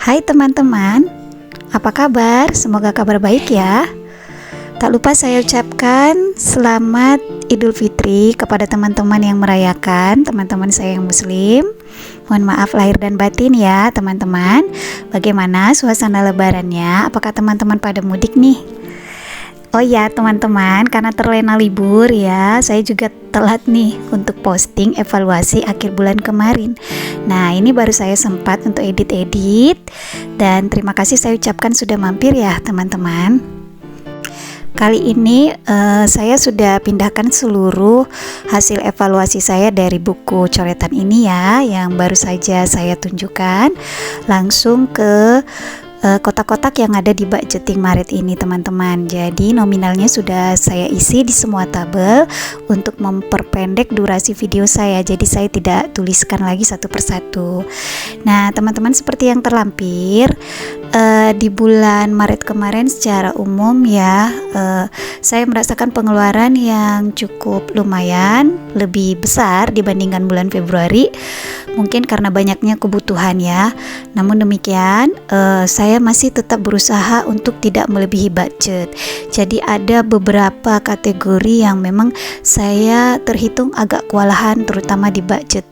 Hai teman-teman, apa kabar? Semoga kabar baik ya. Tak lupa saya ucapkan selamat Idul Fitri kepada teman-teman yang merayakan, teman-teman saya yang muslim. Mohon maaf lahir dan batin ya teman-teman. Bagaimana suasana lebarannya? Apakah teman-teman pada mudik nih? Oh ya teman-teman, karena terlena libur ya, saya juga telat nih untuk posting evaluasi akhir bulan kemarin. Nah ini baru saya sempat untuk edit-edit, dan terima kasih saya ucapkan sudah mampir ya teman-teman. Kali ini saya sudah pindahkan seluruh hasil evaluasi saya dari buku coretan ini ya, yang baru saja saya tunjukkan langsung ke kotak-kotak yang ada di budgeting Maret ini teman-teman. Jadi nominalnya sudah saya isi di semua tabel untuk memperpendek durasi video saya. Jadi saya tidak tuliskan lagi satu persatu. Nah teman-teman, seperti yang terlampir di bulan Maret kemarin secara umum ya, saya merasakan pengeluaran yang cukup lumayan lebih besar dibandingkan bulan Februari. Mungkin karena banyaknya kebutuhan ya. Namun demikian saya masih tetap berusaha untuk tidak melebihi budget. Jadi ada beberapa kategori yang memang saya terhitung agak kewalahan, terutama di budget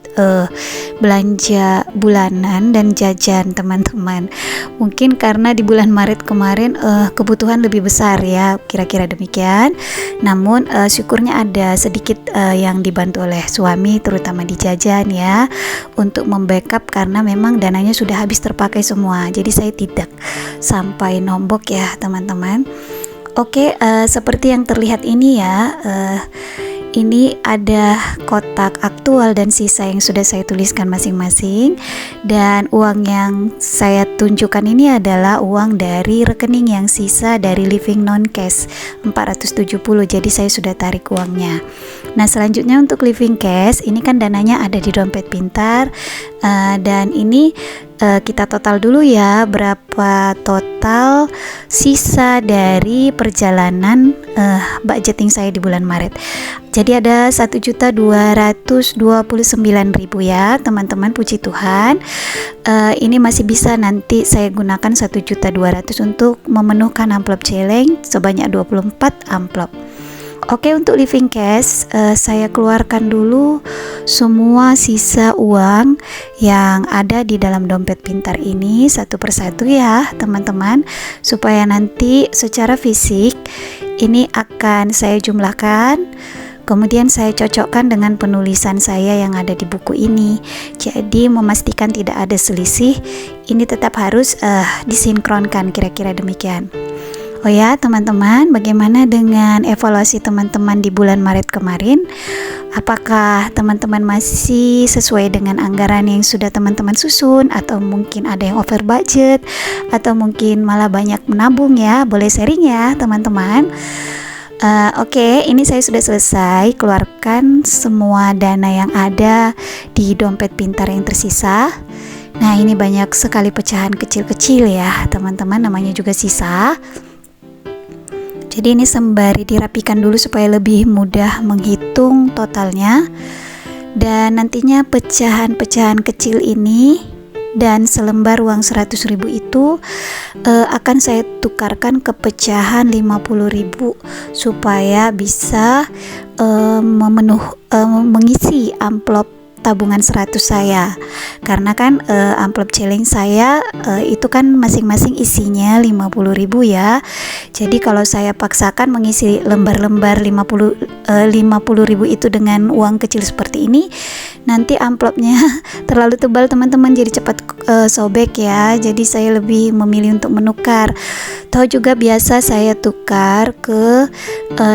belanja bulanan dan jajan teman-teman. Mungkin karena di bulan Maret kemarin kebutuhan lebih besar ya, kira-kira demikian. Namun syukurnya ada sedikit yang dibantu oleh suami, terutama di jajan ya, untuk membackup karena memang dananya sudah habis terpakai semua. Jadi saya tidak sampai nombok ya teman-teman. Oke, seperti yang terlihat ini ya, ini ada kotak aktual dan sisa yang sudah saya tuliskan masing-masing. Dan uang yang saya tunjukkan ini adalah uang dari rekening yang sisa dari living non cash 470. Jadi saya sudah tarik uangnya. Nah selanjutnya untuk living cash, ini kan dananya ada di dompet pintar. Dan ini kita total dulu ya, berapa total sisa dari perjalanan budgeting saya di bulan Maret. Jadi ada 1.229.000 ya teman-teman, puji Tuhan. Ini masih bisa nanti saya gunakan 1.200.000 untuk memenuhkan amplop celeng sebanyak 24 amplop. Oke, untuk living cash saya keluarkan dulu semua sisa uang yang ada di dalam dompet pintar ini satu persatu ya teman-teman, supaya nanti secara fisik ini akan saya jumlahkan. Kemudian saya cocokkan dengan penulisan saya yang ada di buku ini. Jadi memastikan tidak ada selisih, ini tetap harus disinkronkan, kira-kira demikian. Oh ya teman-teman, bagaimana dengan evaluasi teman-teman di bulan Maret kemarin? Apakah teman-teman masih sesuai dengan anggaran yang sudah teman-teman susun? Atau mungkin ada yang over budget? Atau mungkin malah banyak menabung ya? Boleh sharing ya teman-teman. Oke, ini saya sudah selesai keluarkan semua dana yang ada di dompet pintar yang tersisa. Nah ini banyak sekali pecahan kecil-kecil ya teman-teman, namanya juga sisa. Jadi ini sembari dirapikan dulu supaya lebih mudah menghitung totalnya. Dan nantinya pecahan-pecahan kecil ini dan selembar uang 100.000 itu akan saya tukarkan ke pecahan 50.000 supaya bisa mengisi amplop tabungan 100 saya. Karena kan amplop celeng saya itu kan masing-masing isinya 50.000 ya. Jadi kalau saya paksakan mengisi lembar-lembar 50.000 itu dengan uang kecil seperti ini, nanti amplopnya terlalu tebal teman-teman, jadi cepat sobek ya. Jadi saya lebih memilih untuk menukar. Tahu juga biasa saya tukar ke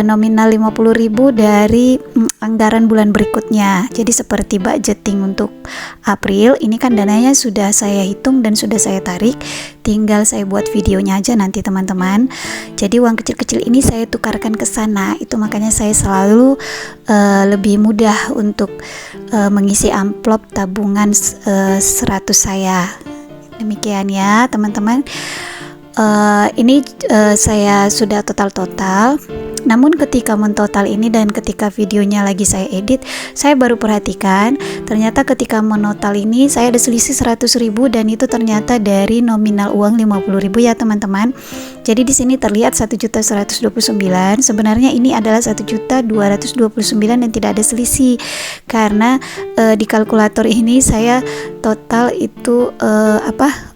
nominal 50.000 dari anggaran bulan berikutnya. Jadi seperti budgeting untuk April, ini kan dananya sudah saya hitung dan sudah saya tarik, tinggal saya buat videonya aja nanti teman-teman. Jadi uang kecil-kecil ini saya tukarkan ke sana. Itu makanya saya selalu lebih mudah untuk mengisi amplop tabungan 100 saya. Demikian ya teman-teman. Ini saya sudah total Namun ketika mentotal ini dan ketika videonya lagi saya edit, saya baru perhatikan ternyata ketika menotal ini saya ada selisih 100.000 dan itu ternyata dari nominal uang 50.000 ya teman-teman. Jadi di sini terlihat 1.129, sebenarnya ini adalah 1.229 dan tidak ada selisih karena di kalkulator ini saya total itu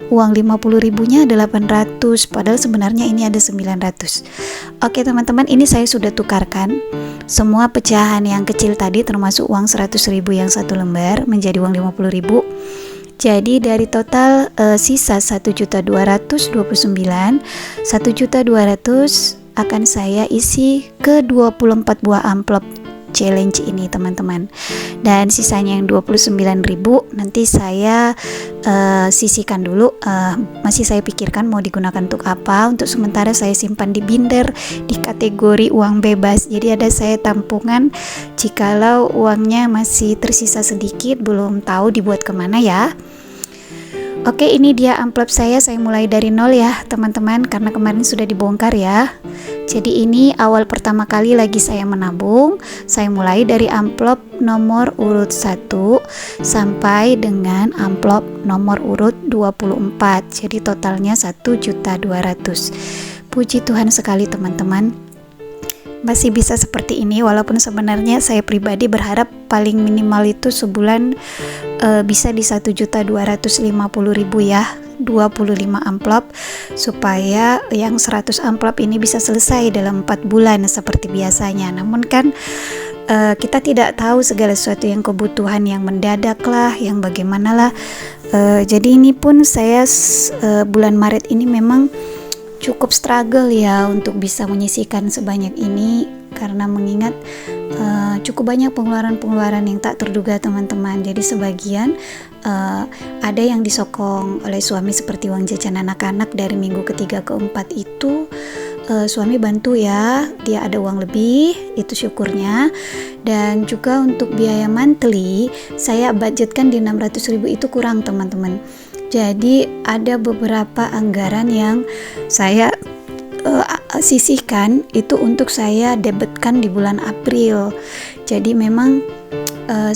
uang 50.000-nya ada 800, padahal sebenarnya ini ada 900. Oke teman-teman, ini saya sudah tukarkan semua pecahan yang kecil tadi termasuk uang 100.000 yang satu lembar menjadi uang 50.000. Jadi dari total sisa 1.229, 1.200 akan saya isi ke 24 buah amplop challenge ini teman-teman, dan sisanya yang 29.000 nanti saya sisihkan dulu, masih saya pikirkan mau digunakan untuk apa. Untuk sementara saya simpan di binder di kategori uang bebas, jadi ada saya tampungan jikalau uangnya masih tersisa sedikit, belum tahu dibuat kemana ya. Oke, ini dia amplop saya mulai dari nol ya teman-teman, karena kemarin sudah dibongkar ya. Jadi ini awal pertama kali lagi saya menabung. Saya mulai dari amplop nomor urut 1 sampai dengan amplop nomor urut 24. Jadi totalnya 1.200.000. Puji Tuhan sekali teman-teman, masih bisa seperti ini, walaupun sebenarnya saya pribadi berharap paling minimal itu sebulan bisa di 1.250.000 ya, 25 amplop, supaya yang 100 amplop ini bisa selesai dalam 4 bulan seperti biasanya. Namun kan kita tidak tahu segala sesuatu yang kebutuhan yang mendadak lah, yang bagaimana lah. Jadi ini pun saya bulan Maret ini memang cukup struggle ya untuk bisa menyisihkan sebanyak ini, karena mengingat cukup banyak pengeluaran-pengeluaran yang tak terduga teman-teman. Jadi sebagian ada yang disokong oleh suami seperti uang jajan anak-anak dari minggu ketiga ke 4 itu suami bantu ya, dia ada uang lebih, itu syukurnya. Dan juga untuk biaya monthly saya budgetkan di 600.000, itu kurang teman-teman. Jadi ada beberapa anggaran yang saya sisihkan itu untuk saya debetkan di bulan April. Jadi memang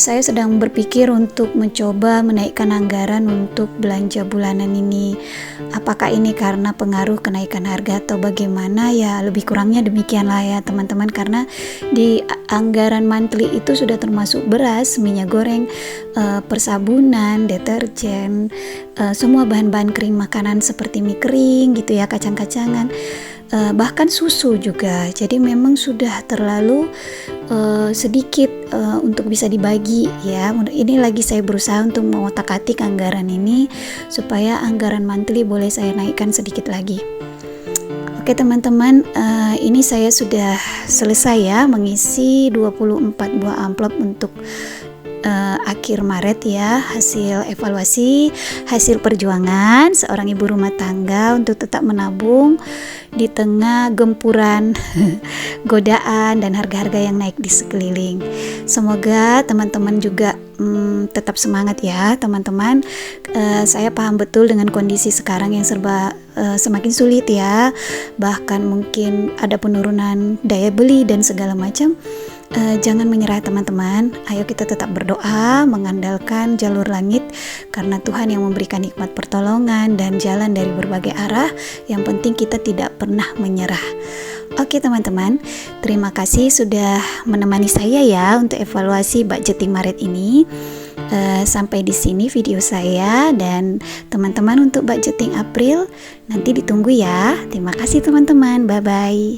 saya sedang berpikir untuk mencoba menaikkan anggaran untuk belanja bulanan ini. Apakah ini karena pengaruh kenaikan harga atau bagaimana ya, lebih kurangnya demikian lah ya teman-teman. Karena di anggaran monthly itu sudah termasuk beras, minyak goreng, persabunan, deterjen, semua bahan-bahan kering makanan seperti mie kering gitu ya, kacang-kacangan, bahkan susu juga. Jadi memang sudah terlalu sedikit untuk bisa dibagi ya. Ini lagi saya berusaha untuk mengotak-atik anggaran ini supaya anggaran monthly boleh saya naikkan sedikit lagi. Oke teman-teman, ini saya sudah selesai ya mengisi 24 buah amplop untuk akhir Maret ya, hasil evaluasi, hasil perjuangan seorang ibu rumah tangga untuk tetap menabung di tengah gempuran godaan dan harga-harga yang naik di sekeliling. Semoga teman-teman juga tetap semangat ya teman-teman. Saya paham betul dengan kondisi sekarang yang serba semakin sulit ya, bahkan mungkin ada penurunan daya beli dan segala macam. Jangan menyerah teman-teman, ayo kita tetap berdoa, mengandalkan jalur langit, karena Tuhan yang memberikan hikmat pertolongan dan jalan dari berbagai arah. Yang penting kita tidak pernah menyerah. Oke teman-teman, terima kasih sudah menemani saya ya untuk evaluasi budgeting Maret ini. Sampai di sini video saya, dan teman-teman untuk budgeting April nanti ditunggu ya. Terima kasih teman-teman, bye-bye.